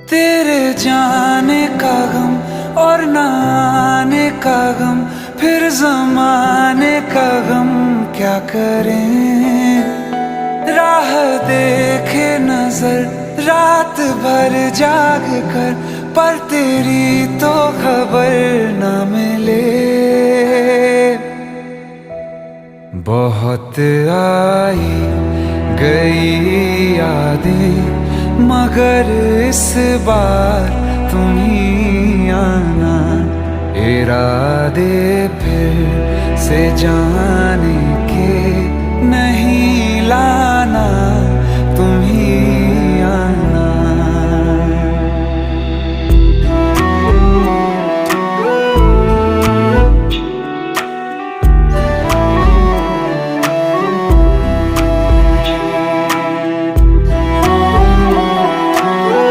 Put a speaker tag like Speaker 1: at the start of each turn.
Speaker 1: तेरे जाने का गम और न आने का गम, फिर जमाने का गम क्या करें। राह देखे नजर रात भर जाग कर, पर तेरी तो खबर न मिले। बहुत आई गई यादें, मगर इस बार तुम ही आना। इरादे फिर से जाने के नहीं लाना।